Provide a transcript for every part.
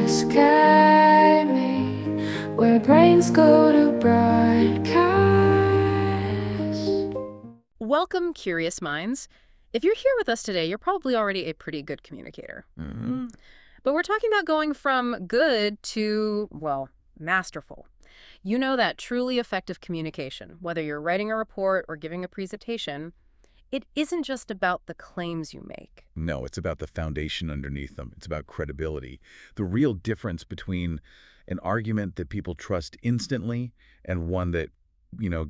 Academy, where brains go to broadcast. Welcome, curious minds. If you're here with us today, you're probably already a pretty good communicator. But we're talking about going from good to, well, masterful. You know that truly effective communication, whether you're writing a report or giving a presentation, it isn't just about the claims you make. No, it's about the foundation underneath them. It's about credibility. The real difference between an argument that people trust instantly and one that,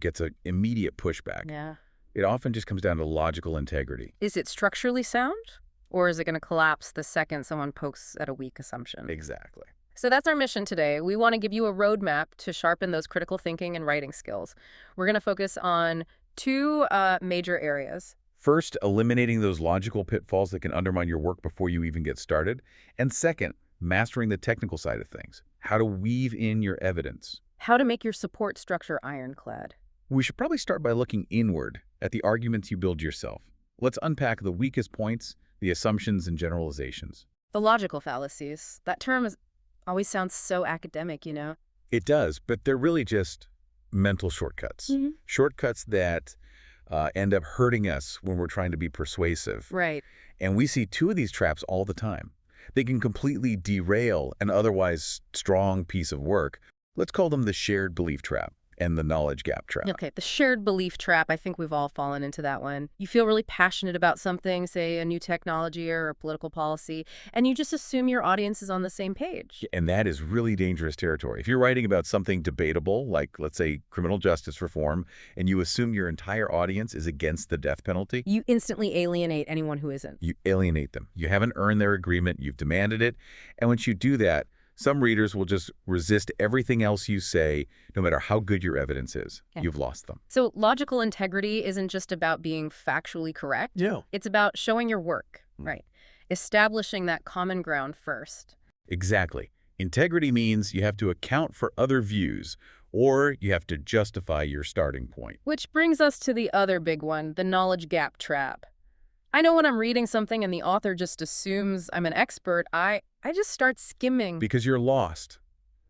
gets an immediate pushback. Yeah. It often just comes down to logical integrity. Is it structurally sound? Or is it going to collapse the second someone pokes at a weak assumption? Exactly. So that's our mission today. We want to give you a roadmap to sharpen those critical thinking and writing skills. We're going to focus on two major areas. First, eliminating those logical pitfalls that can undermine your work before you even get started. And second, mastering the technical side of things, how to weave in your evidence. How to make your support structure ironclad. We should probably start by looking inward at the arguments you build yourself. Let's unpack the weakest points, the assumptions and generalizations. The logical fallacies. That term always sounds so academic, you know? It does, but they're really just mental shortcuts. Shortcuts that end up hurting us when we're trying to be persuasive. Right. And we see two of these traps all the time. They can completely derail an otherwise strong piece of work. Let's call them the shared belief trap and the knowledge gap trap. Okay, the shared belief trap, I think we've all fallen into that one. You feel really passionate about something, say a new technology or a political policy, and you just assume your audience is on the same page. And that is really dangerous territory. If you're writing about something debatable, like, let's say, criminal justice reform, and you assume your entire audience is against the death penalty, You instantly alienate anyone who isn't. you alienate them. You haven't earned their agreement, you've demanded it, and once you do that, some readers will just resist everything else you say, no matter how good your evidence is. Yeah. You've lost them. So logical integrity isn't just about being factually correct. Yeah. It's about showing your work, right? Establishing that common ground first. Exactly. Integrity means you have to account for other views, or you have to justify your starting point. Which brings us to the other big one, the knowledge gap trap. I know when I'm reading something and the author just assumes I'm an expert, I just start skimming. Because you're lost.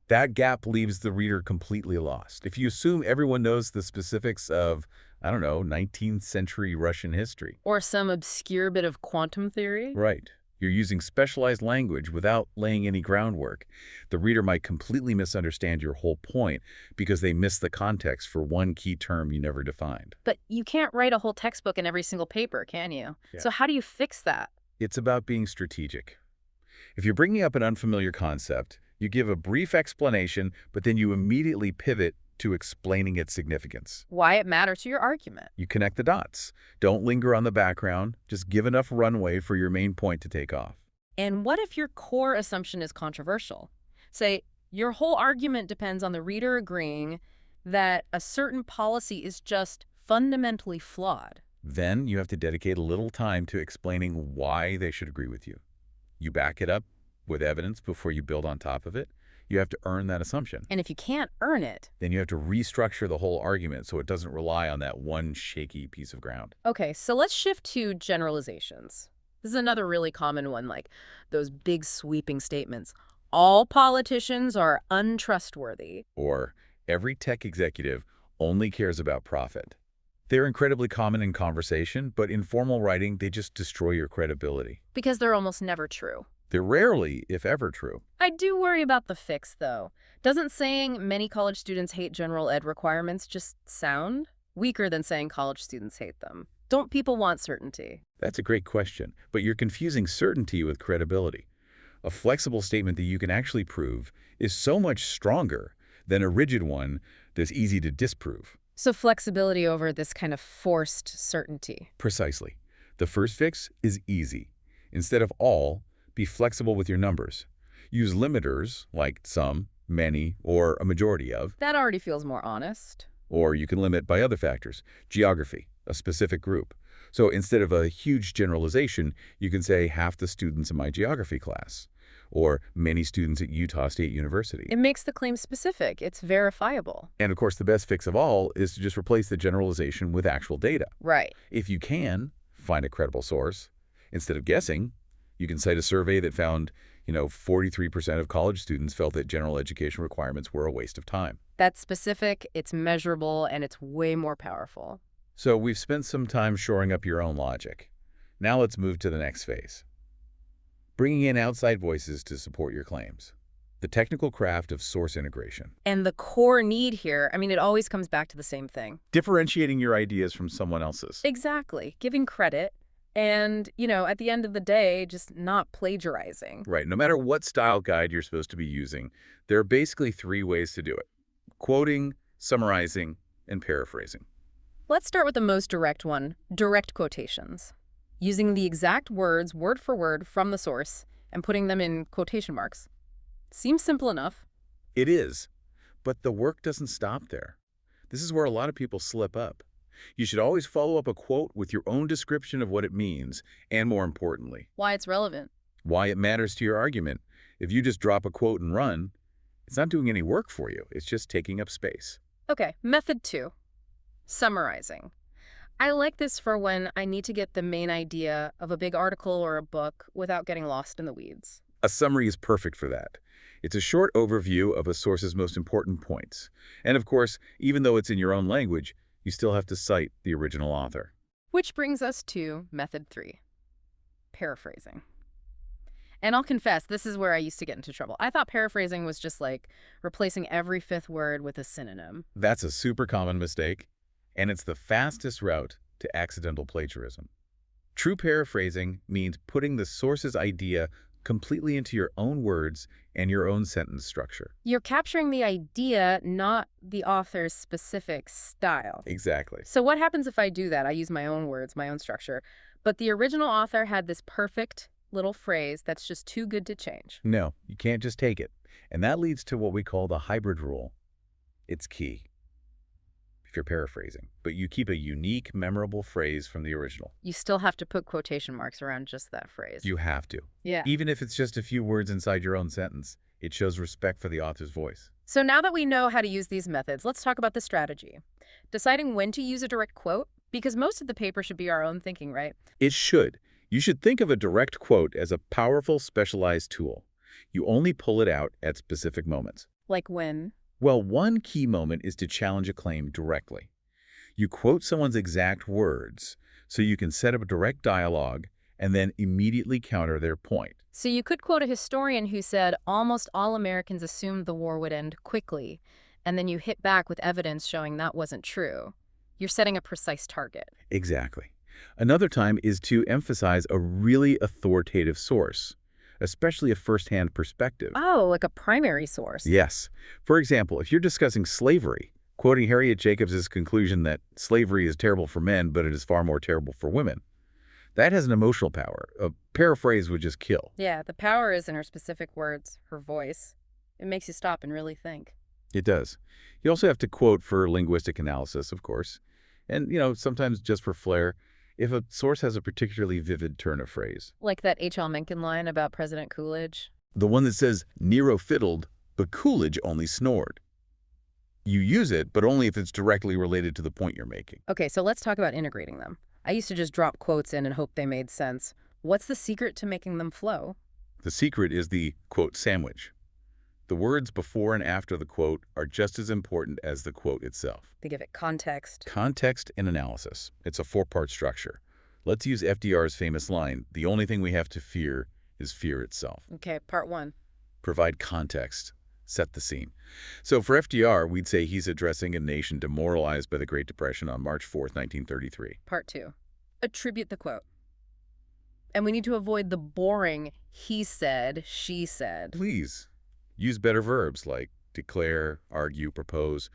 That gap leaves the reader completely lost. If you assume everyone knows the specifics of, 19th century Russian history. Or some obscure bit of quantum theory. Right. You're using specialized language without laying any groundwork. The reader might completely misunderstand your whole point because they miss the context for one key term you never defined. But you can't write a whole textbook in every single paper, can you? Yeah. So how do you fix that? It's about being strategic. If you're bringing up an unfamiliar concept, you give a brief explanation, but then you immediately pivot to explaining its significance. Why it matters to your argument. You connect the dots. Don't linger on the background. Just give enough runway for your main point to take off. And what if your core assumption is controversial? Say, your whole argument depends on the reader agreeing that a certain policy is just fundamentally flawed. Then you have to dedicate a little time to explaining why they should agree with you. You back it up with evidence before you build on top of it. You have to earn that assumption. And if you can't earn it... Then you have to restructure the whole argument so it doesn't rely on that one shaky piece of ground. Okay, so let's shift to generalizations. This is another really common one, like those big sweeping statements. All politicians are untrustworthy. Or every tech executive only cares about profit. They're incredibly common in conversation, but in formal writing, they just destroy your credibility. Because they're almost never true. They're rarely, if ever, true. I do worry about the fix, though. Doesn't saying many college students hate general ed requirements just sound weaker than saying college students hate them? Don't people want certainty? That's a great question, but you're confusing certainty with credibility. A flexible statement that you can actually prove is so much stronger than a rigid one that's easy to disprove. So flexibility over this kind of forced certainty. Precisely. The first fix is easy. Instead of all, be flexible with your numbers. Use limiters like some, many, or a majority of. That already feels more honest. Or you can limit by other factors. Geography, a specific group. So instead of a huge generalization, you can say half the students in my geography class. Or many students at Utah State University. It makes the claim specific. It's verifiable. And of course, the best fix of all is to just replace the generalization with actual data. Right. If you can, find a credible source. Instead of guessing, You can cite a survey that found, 43% of college students felt that general education requirements were a waste of time. That's specific, it's measurable, and it's way more powerful. So we've spent some time shoring up your own logic. Now let's move to the next phase. Bringing in outside voices to support your claims. The technical craft of source integration. And the core need here, it always comes back to the same thing. Differentiating your ideas from someone else's. Exactly. Giving credit. And, at the end of the day, just not plagiarizing. Right. No matter what style guide you're supposed to be using, there are basically 3 ways to do it: quoting, summarizing, and paraphrasing. Let's start with the most direct one, direct quotations. Using the exact words, word for word, from the source and putting them in quotation marks. Seems simple enough. It is, but the work doesn't stop there. This is where a lot of people slip up. You should always follow up a quote with your own description of what it means, and more importantly, Why it's relevant. why it matters to your argument. If you just drop a quote and run, it's not doing any work for you. It's just taking up space. Okay, method 2, summarizing. I like this for when I need to get the main idea of a big article or a book without getting lost in the weeds. A summary is perfect for that. It's a short overview of a source's most important points. And of course, even though it's in your own language, you still have to cite the original author. Which brings us to method 3, paraphrasing. And I'll confess, this is where I used to get into trouble. I thought paraphrasing was just like replacing every 5th word with a synonym. That's a super common mistake, and it's the fastest route to accidental plagiarism. True paraphrasing means putting the source's idea completely into your own words and your own sentence structure. You're capturing the idea, not the author's specific style. Exactly. So what happens if I do that? I use my own words, my own structure, but the original author had this perfect little phrase that's just too good to change. No, you can't just take it. And that leads to what we call the hybrid rule. It's key if you're paraphrasing, but you keep a unique, memorable phrase from the original. You still have to put quotation marks around just that phrase. You have to. Yeah. Even if it's just a few words inside your own sentence, it shows respect for the author's voice. So now that we know how to use these methods, let's talk about the strategy. Deciding when to use a direct quote, because most of the paper should be our own thinking, right? It should. You should think of a direct quote as a powerful, specialized tool. You only pull it out at specific moments. Like when? Well, one key moment is to challenge a claim directly. You quote someone's exact words so you can set up a direct dialogue and then immediately counter their point. So you could quote a historian who said almost all Americans assumed the war would end quickly, and then you hit back with evidence showing that wasn't true. You're setting a precise target. Exactly. Another time is to emphasize a really authoritative source, especially a first-hand perspective. Oh, like a primary source. Yes. For example, if you're discussing slavery, quoting Harriet Jacobs' conclusion that slavery is terrible for men, but it is far more terrible for women, that has an emotional power. A paraphrase would just kill. Yeah, the power is in her specific words, her voice. It makes you stop and really think. It does. You also have to quote for linguistic analysis, of course. And, sometimes just for flair, if a source has a particularly vivid turn of phrase. Like that H.L. Mencken line about President Coolidge. The one that says, Nero fiddled, but Coolidge only snored. You use it, but only if it's directly related to the point you're making. Okay, so let's talk about integrating them. I used to just drop quotes in and hope they made sense. What's the secret to making them flow? The secret is the, quote, sandwich. The words before and after the quote are just as important as the quote itself. They give it context. Context and analysis. It's a 4-part structure. Let's use FDR's famous line, the only thing we have to fear is fear itself. Okay, part 1. Provide context. Set the scene. So for FDR, we'd say he's addressing a nation demoralized by the Great Depression on March 4th, 1933. Part 2. Attribute the quote. And we need to avoid the boring he said, she said. Please. Use better verbs like declare, argue, propose,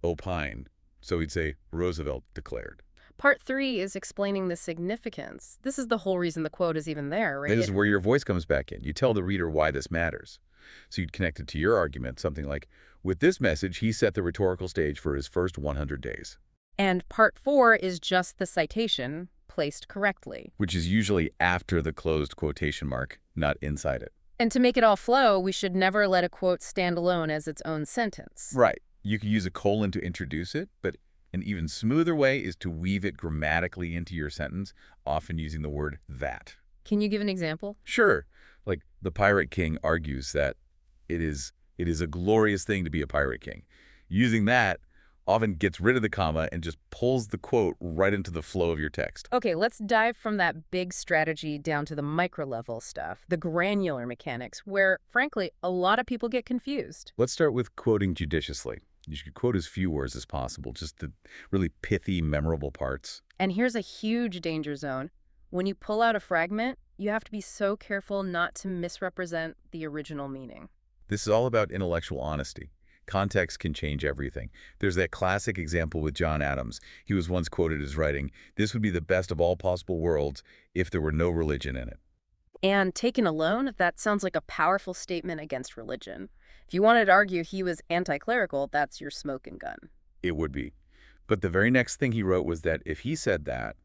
opine. So we'd say Roosevelt declared. Part 3 is explaining the significance. This is the whole reason the quote is even there, right? This is where your voice comes back in. You tell the reader why this matters. So you'd connect it to your argument, something like, with this message, he set the rhetorical stage for his first 100 days. And part 4 is just the citation placed correctly. Which is usually after the closed quotation mark, not inside it. And to make it all flow, we should never let a quote stand alone as its own sentence. Right. You could use a colon to introduce it, but an even smoother way is to weave it grammatically into your sentence, often using the word that. Can you give an example? Sure, like the Pirate King argues that it is a glorious thing to be a Pirate King. Using that often gets rid of the comma and just pulls the quote right into the flow of your text. Okay, let's dive from that big strategy down to the micro-level stuff, the granular mechanics, where, frankly, a lot of people get confused. Let's start with quoting judiciously. You should quote as few words as possible, just the really pithy, memorable parts. And here's a huge danger zone. When you pull out a fragment, you have to be so careful not to misrepresent the original meaning. This is all about intellectual honesty. Context can change everything. There's that classic example with John Adams. He was once quoted as writing, "This would be the best of all possible worlds if there were no religion in it." And taken alone, that sounds like a powerful statement against religion. If you wanted to argue he was anti-clerical, that's your smoking gun. It would be. But the very next thing he wrote was that if he said that,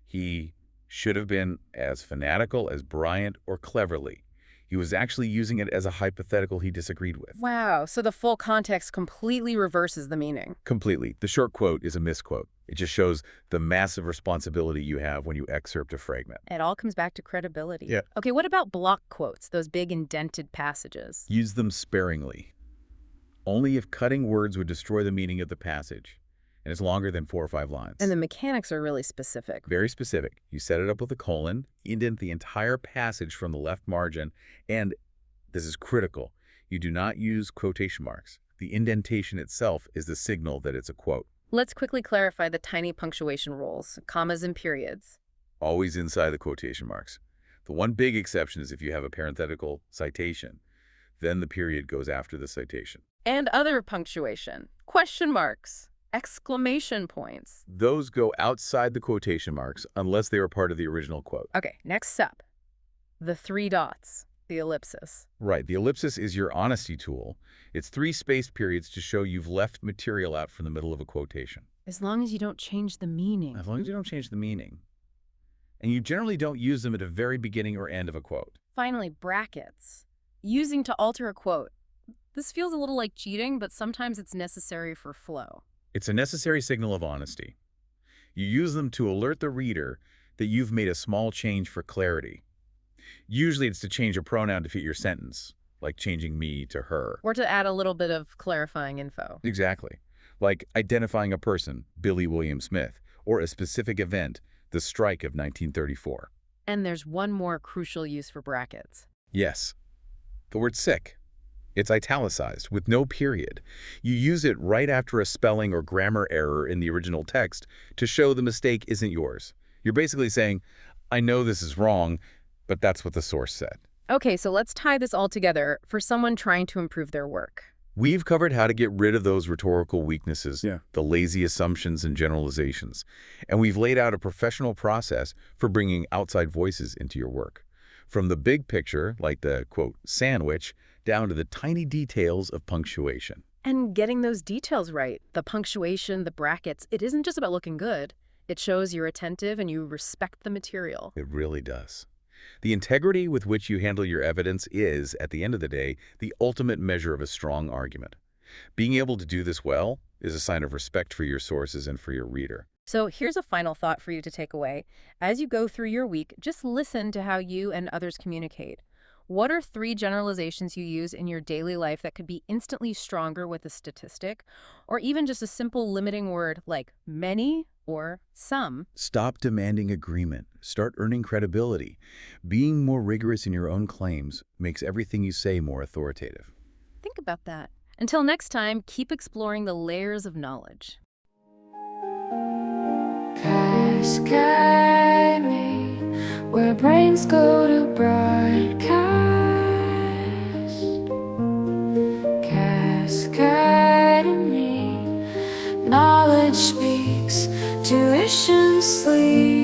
he should have been as fanatical as Bryant or Cleverly. He was actually using it as a hypothetical he disagreed with. Wow, so the full context completely reverses the meaning. Completely. The short quote is a misquote. It just shows the massive responsibility you have when you excerpt a fragment. It all comes back to credibility. Yeah. Okay, what about block quotes, those big indented passages? Use them sparingly. Only if cutting words would destroy the meaning of the passage, and it's longer than 4 or 5 lines. And the mechanics are really specific. Very specific. You set it up with a colon, indent the entire passage from the left margin, and this is critical, you do not use quotation marks. The indentation itself is the signal that it's a quote. Let's quickly clarify the tiny punctuation rules, commas and periods. Always inside the quotation marks. The one big exception is if you have a parenthetical citation. Then the period goes after the citation. And other punctuation, question marks, exclamation points. Those go outside the quotation marks unless they are part of the original quote. Okay, next up, the 3 dots, the ellipsis. Right. The ellipsis is your honesty tool. It's 3 spaced periods to show you've left material out from the middle of a quotation. As long as you don't change the meaning. As long as you don't change the meaning. And you generally don't use them at the very beginning or end of a quote. Finally, brackets. Using to alter a quote. This feels a little like cheating, but sometimes it's necessary for flow. It's a necessary signal of honesty. You use them to alert the reader that you've made a small change for clarity. Usually it's to change a pronoun to fit your sentence, like changing me to her. Or to add a little bit of clarifying info. Exactly. Like identifying a person, Billy William Smith, or a specific event, the strike of 1934. And there's one more crucial use for brackets. Yes. The word sick. It's italicized with no period. You use it right after a spelling or grammar error in the original text to show the mistake isn't yours. You're basically saying, I know this is wrong, but that's what the source said. Okay, so let's tie this all together for someone trying to improve their work. We've covered how to get rid of those rhetorical weaknesses, Yeah. the lazy assumptions and generalizations. And we've laid out a professional process for bringing outside voices into your work. From the big picture, like the, quote, sandwich, down to the tiny details of punctuation. And getting those details right, the punctuation, the brackets, it isn't just about looking good. It shows you're attentive and you respect the material. It really does. The integrity with which you handle your evidence is, at the end of the day, the ultimate measure of a strong argument. Being able to do this well is a sign of respect for your sources and for your reader. So here's a final thought for you to take away. As you go through your week, just listen to how you and others communicate. What are 3 generalizations you use in your daily life that could be instantly stronger with a statistic, or even just a simple limiting word like many or some? Stop demanding agreement. Start earning credibility. Being more rigorous in your own claims makes everything you say more authoritative. Think about that. Until next time, keep exploring the layers of knowledge. Cascade me where brains go to broadcast. Cascade me, knowledge speaks, tuition sleeps.